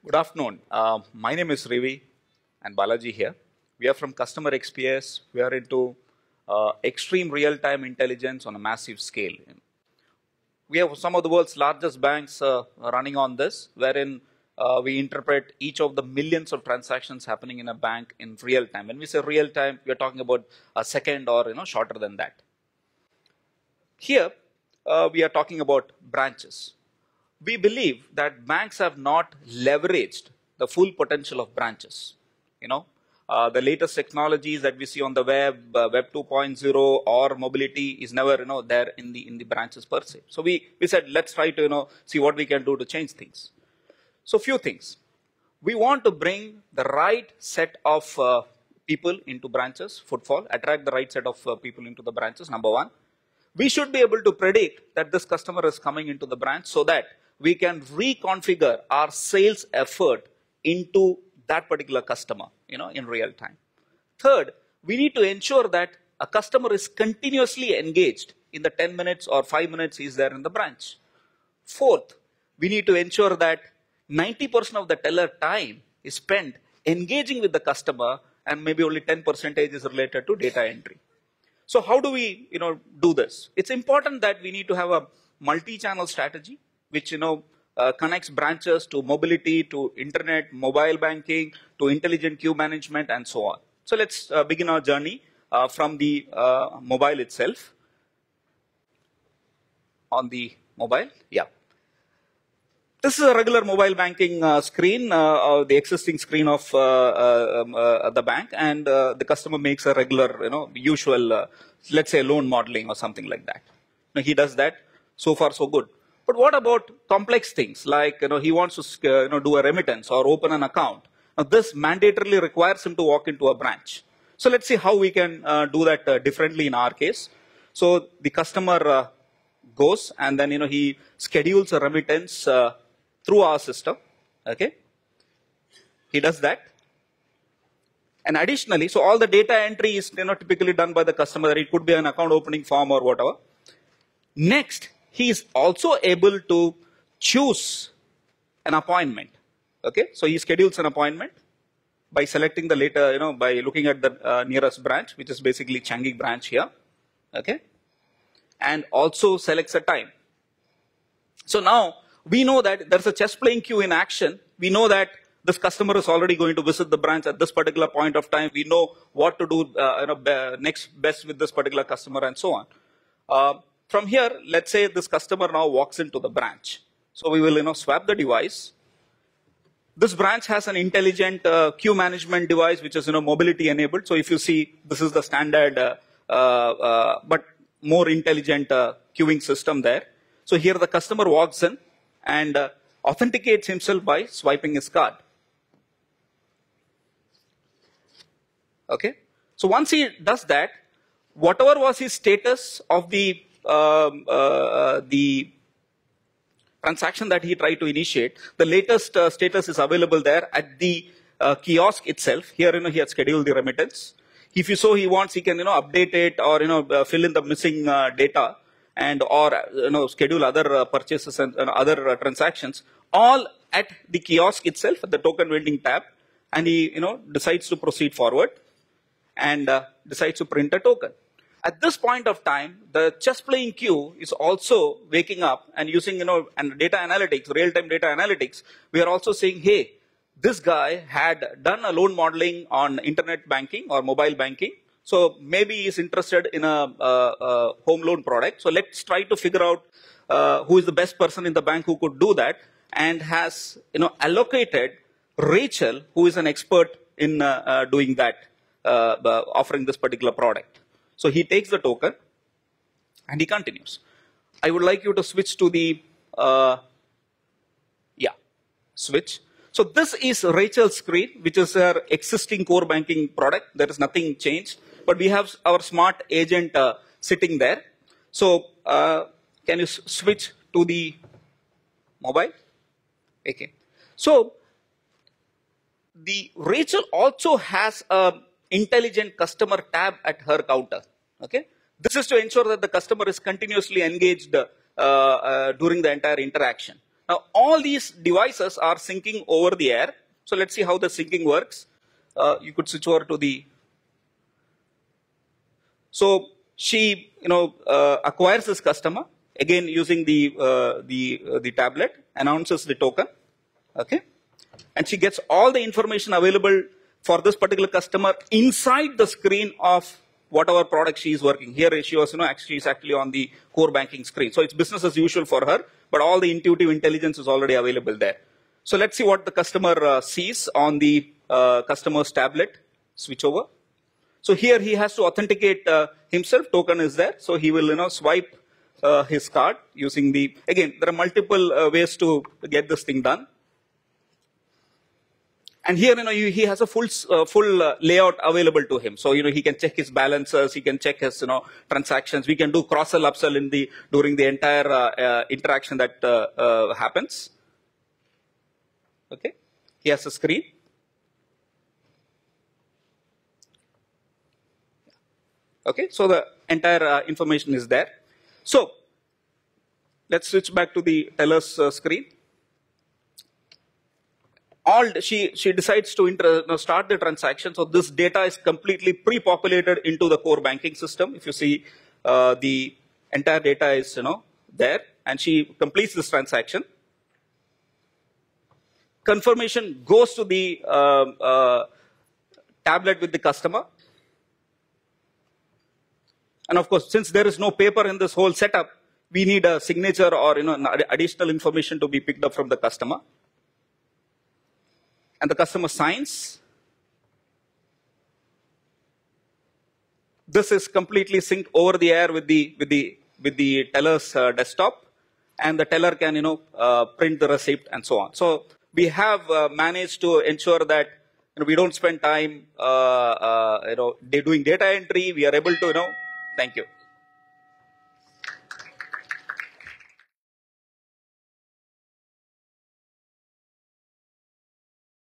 Good afternoon. My name is Rivi and Balaji here. We are from Customer XPS. We are into extreme real-time intelligence on a massive scale. We have some of the world's largest banks running on this, wherein we interpret each of the millions of transactions happening in a bank in real time. When we say real time, we are talking about a second or shorter than that. Here, we are talking about branches. We believe that banks have not leveraged the full potential of branches. The latest technologies that we see on the web, Web 2.0 or mobility is never, there in the branches per se. So we said, let's try to, see what we can do to change things. So few things. We want to bring the right set of people into branches, footfall, attract the right set of people into the branches, number one. We should be able to predict that this customer is coming into the branch so that we can reconfigure our sales effort into that particular customer, in real time. Third, we need to ensure that a customer is continuously engaged in the 10 minutes or 5 minutes he's there in the branch. Fourth, we need to ensure that 90% of the teller time is spent engaging with the customer and maybe only 10% is related to data entry. So how do we, do this? It's important that we need to have a multi-channel strategy, which, connects branches to mobility, to internet, mobile banking, to intelligent queue management, and so on. So let's begin our journey from the mobile itself. On the mobile, yeah. This is a regular mobile banking screen, the existing screen of the bank, and the customer makes a regular, usual, let's say, loan modeling or something like that. Now, he does that. So far, so good. But what about complex things like, he wants to, do a remittance or open an account? Now, this mandatorily requires him to walk into a branch. So let's see how we can do that differently in our case. So the customer goes and then, he schedules a remittance through our system. Okay. He does that. And additionally, so all the data entry is, typically done by the customer. It could be an account opening form or whatever. Next, he is also able to choose an appointment. Okay, so he schedules an appointment by selecting the later, by looking at the nearest branch, which is basically Changi branch here. Okay, and also selects a time. So now we know that there's a chess playing queue in action. We know that this customer is already going to visit the branch at this particular point of time. We know what to do next best with this particular customer and so on. From here, let's say this customer now walks into the branch. So we will, swap the device. This branch has an intelligent queue management device, which is, mobility enabled. So if you see, this is the standard, but more intelligent queuing system there. So here the customer walks in and authenticates himself by swiping his card. Okay. So once he does that, whatever was his status of the transaction that he tried to initiate, the latest status is available there at the kiosk itself. Here, he has scheduled the remittance. If he wants, he can, update it or, fill in the missing data and or, schedule other purchases and other transactions, all at the kiosk itself, at the token vending tab. And he, decides to proceed forward and decides to print a token. At this point of time, the chess playing queue is also waking up and using, and data analytics, real-time data analytics. We are also saying, hey, this guy had done a loan modeling on internet banking or mobile banking. So maybe he's interested in a home loan product. So let's try to figure out who is the best person in the bank who could do that, and has, allocated Rachel, who is an expert in doing that, offering this particular product. So he takes the token and he continues. I would like you to switch to the, switch. So this is Rachel's screen, which is her existing core banking product. There is nothing changed, but we have our smart agent sitting there. So can you switch to the mobile? Okay. So the Rachel also has a intelligent customer tab at her counter. Okay, This is to ensure that the customer is continuously engaged during the entire interaction. Now, all these devices are syncing over the air. So let's see how the syncing works. You could switch over to the. So she, acquires this customer again using the tablet, announces the token, okay, and she gets all the information available for this particular customer inside the screen of whatever product she is working. Here she was, actually is actually on the core banking screen. So it's business as usual for her, but all the intuitive intelligence is already available there. So let's see what the customer sees on the customer's tablet. Switch over. So here he has to authenticate himself. Token is there. So he will, swipe his card using the, again, there are multiple ways to get this thing done. And here, he has a full layout available to him. So, he can check his balances, he can check his, transactions. We can do cross-sell, upsell during the entire interaction that happens. Okay. He has a screen. Okay. So the entire information is there. So let's switch back to the teller's screen. She decides to start the transaction. So this data is completely pre-populated into the core banking system. If you see, the entire data is there, and she completes this transaction. Confirmation goes to the tablet with the customer, and of course, since there is no paper in this whole setup, we need a signature or additional information to be picked up from the customer. And the customer signs. This is completely synced over the air with the teller's desktop, and the teller can print the receipt and so on. So we have managed to ensure that we don't spend time doing data entry. We are able to thank you.